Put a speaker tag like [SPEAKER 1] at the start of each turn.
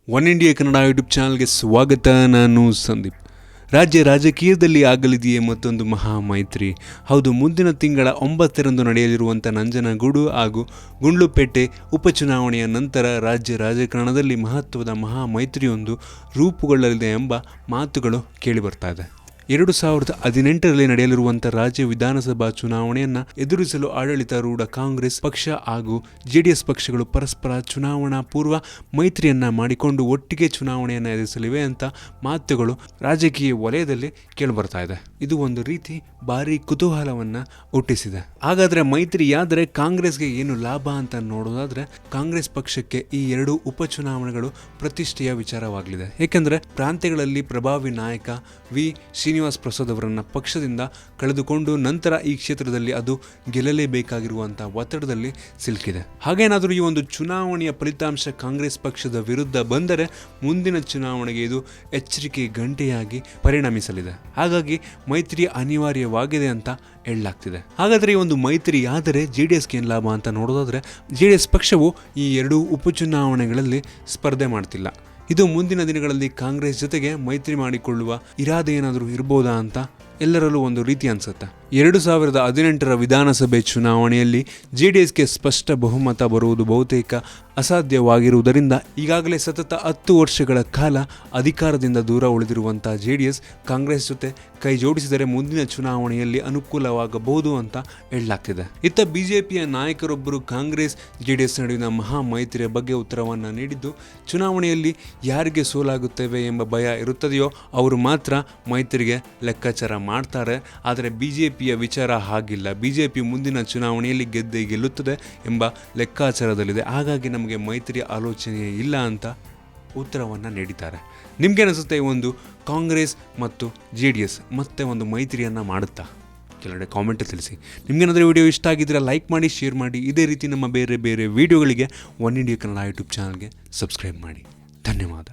[SPEAKER 1] One India Kannada YouTube ಚಾನಲ್ಗೆ ಸ್ವಾಗತ. ನಾನು ಸಂದೀಪ್. ರಾಜ್ಯ ರಾಜಕೀಯದಲ್ಲಿ ಆಗಲಿದೆಯೇ ಮತ್ತೊಂದು ಮಹಾ ಮೈತ್ರಿ? ಹೌದು, ಮುಂದಿನ ತಿಂಗಳ 9ರಂದು ನಡೆಯಲಿರುವಂಥ ನಂಜನಗೂಡು ಹಾಗೂ ಗುಂಡ್ಲುಪೇಟೆ ಉಪಚುನಾವಣೆಯ ನಂತರ ರಾಜ್ಯ ರಾಜಕಾರಣದಲ್ಲಿ ಮಹತ್ವದ ಮಹಾ ಮೈತ್ರಿಯೊಂದು ರೂಪುಗೊಳ್ಳಲಿದೆ ಎಂಬ ಮಾತುಗಳು ಕೇಳಿಬರ್ತಾ ಇದೆ. 2018ರಲ್ಲಿ ನಡೆಯಲಿರುವಂಥ ರಾಜ್ಯ ವಿಧಾನಸಭಾ ಚುನಾವಣೆಯನ್ನು ಎದುರಿಸಲು ಆಡಳಿತಾರೂಢ ಕಾಂಗ್ರೆಸ್ ಪಕ್ಷ ಹಾಗೂ JDS ಪಕ್ಷಗಳು ಪರಸ್ಪರ ಚುನಾವಣಾ ಪೂರ್ವ ಮೈತ್ರಿಯನ್ನ ಮಾಡಿಕೊಂಡು ಒಟ್ಟಿಗೆ ಚುನಾವಣೆಯನ್ನು ಎದುರಿಸಲಿವೆ ಅಂತ ಮಾತುಗಳು ರಾಜಕೀಯ ವಲಯದಲ್ಲಿ ಕೇಳಿಬರ್ತಾ ಇದೆ. ಇದು ಒಂದು ರೀತಿ ಭಾರಿ ಕುತೂಹಲವನ್ನ ಹುಟ್ಟಿಸಿದೆ. ಹಾಗಾದ್ರೆ ಮೈತ್ರಿಯಾದರೆ ಕಾಂಗ್ರೆಸ್ಗೆ ಏನು ಲಾಭ ಅಂತ ನೋಡೋದಾದ್ರೆ, ಕಾಂಗ್ರೆಸ್ ಪಕ್ಷಕ್ಕೆ ಈ 2 ಉಪಚುನಾವಣೆಗಳು ಪ್ರತಿಷ್ಠೆಯ ವಿಚಾರವಾಗಲಿದೆ. ಏಕೆಂದರೆ ಪ್ರಾಂತ್ಯಗಳಲ್ಲಿ ಪ್ರಭಾವಿ ನಾಯಕ ವಿ ಶ್ರೀನಿವಾಸ್ ಪ್ರಸಾದ್ ಅವರನ್ನ ಪಕ್ಷದಿಂದ ಕಳೆದುಕೊಂಡು ನಂತರ ಈ ಕ್ಷೇತ್ರದಲ್ಲಿ ಅದು ಗೆಲ್ಲಲೇಬೇಕಾಗಿರುವಂಥ ಒತ್ತಡದಲ್ಲಿ ಸಿಲುಕಿದೆ. ಹಾಗೇನಾದರೂ ಈ ಒಂದು ಚುನಾವಣೆಯ ಫಲಿತಾಂಶ ಕಾಂಗ್ರೆಸ್ ಪಕ್ಷದ ವಿರುದ್ಧ ಬಂದರೆ ಮುಂದಿನ ಚುನಾವಣೆಗೆ ಇದು ಎಚ್ಚರಿಕೆ ಗಂಟೆಯಾಗಿ ಪರಿಣಮಿಸಲಿದೆ. ಹಾಗಾಗಿ ಮೈತ್ರಿ ಅನಿವಾರ್ಯವಾಗಿದೆ ಅಂತ ಹೇಳಲಾಗ್ತಿದೆ. ಹಾಗಾದರೆ ಈ ಒಂದು ಮೈತ್ರಿ ಆದರೆ JDSಗೆ ಏನು ಲಾಭ ಅಂತ ನೋಡೋದಾದ್ರೆ, JDS ಪಕ್ಷವು ಈ 2 ಉಪಚುನಾವಣೆಗಳಲ್ಲಿ ಸ್ಪರ್ಧೆ ಮಾಡ್ತಿಲ್ಲ. ಇದು ಮುಂದಿನ ದಿನಗಳಲ್ಲಿ ಕಾಂಗ್ರೆಸ್ ಜೊತೆಗೆ ಮೈತ್ರಿ ಮಾಡಿಕೊಳ್ಳುವ ಇರಾದೆ ಏನಾದರೂ ಇರ್ಬೋದಾ ಅಂತ ಎಲ್ಲರಲ್ಲೂ ಒಂದು ರೀತಿ ಅನ್ಸುತ್ತೆ. 2018ರ ವಿಧಾನಸಭೆ ಚುನಾವಣೆಯಲ್ಲಿ JDSಗೆ ಸ್ಪಷ್ಟ ಬಹುಮತ ಬರುವುದು ಬಹುತೇಕ ಅಸಾಧ್ಯವಾಗಿರುವುದರಿಂದ ಈಗಾಗಲೇ ಸತತ 10 ವರ್ಷಗಳ ಕಾಲ ಅಧಿಕಾರದಿಂದ ದೂರ ಉಳಿದಿರುವಂಥ JDS ಕಾಂಗ್ರೆಸ್ ಜೊತೆ ಕೈ ಜೋಡಿಸಿದರೆ ಮುಂದಿನ ಚುನಾವಣೆಯಲ್ಲಿ ಅನುಕೂಲವಾಗಬಹುದು ಅಂತ ಹೇಳಲಾಗ್ತಿದೆ. ಇತ್ತ ಬಿಜೆಪಿಯ ನಾಯಕರೊಬ್ಬರು ಕಾಂಗ್ರೆಸ್ JDS ನಡುವಿನ ಮಹಾ ಮೈತ್ರಿಯ ಬಗ್ಗೆ ಉತ್ತರವನ್ನು ನೀಡಿದ್ದು, ಚುನಾವಣೆಯಲ್ಲಿ ಯಾರಿಗೆ ಸೋಲಾಗುತ್ತೇವೆ ಎಂಬ ಭಯ ಇರುತ್ತದೆಯೋ ಅವರು ಮಾತ್ರ ಮೈತ್ರಿಗೆ ಲೆಕ್ಕಾಚಾರ ಮಾಡ್ತಾರೆ. ಆದರೆ ಬಿಜೆಪಿಯ ವಿಚಾರ ಹಾಗಿಲ್ಲ. ಬಿಜೆಪಿ ಮುಂದಿನ ಚುನಾವಣೆಯಲ್ಲಿ ಗೆದ್ದೇ ಗೆಲ್ಲುತ್ತದೆ ಎಂಬ ಲೆಕ್ಕಾಚಾರದಲ್ಲಿದೆ. ಹಾಗಾಗಿ ನಮಗೆ ಮೈತ್ರಿ ಆಲೋಚನೆ ಇಲ್ಲ ಅಂತ ಉತ್ತರವನ್ನು ನೀಡಿದ್ದಾರೆ. ನಿಮ್ಗೇನಿಸುತ್ತೆ, ಈ ಒಂದು ಕಾಂಗ್ರೆಸ್ ಮತ್ತು JDS ಮತ್ತೆ ಒಂದು ಮೈತ್ರಿಯನ್ನು ಮಾಡುತ್ತಾ? ಕೆಲವೆಡೆ ಕಾಮೆಂಟ್ ತಿಳಿಸಿ. ನಿಮ್ಗೇನಾದರೂ ವಿಡಿಯೋ ಇಷ್ಟ ಆಗಿದ್ರೆ ಲೈಕ್ ಮಾಡಿ, ಶೇರ್ ಮಾಡಿ. ಇದೇ ರೀತಿ ನಮ್ಮ ಬೇರೆ ಬೇರೆ ವಿಡಿಯೋಗಳಿಗೆ ಒನ್ ಇಂಡಿಯಾ ಕನ್ನಡ ಯೂಟ್ಯೂಬ್ ಚಾನಲ್ಗೆ ಸಬ್ಸ್ಕ್ರೈಬ್ ಮಾಡಿ. ಧನ್ಯವಾದ.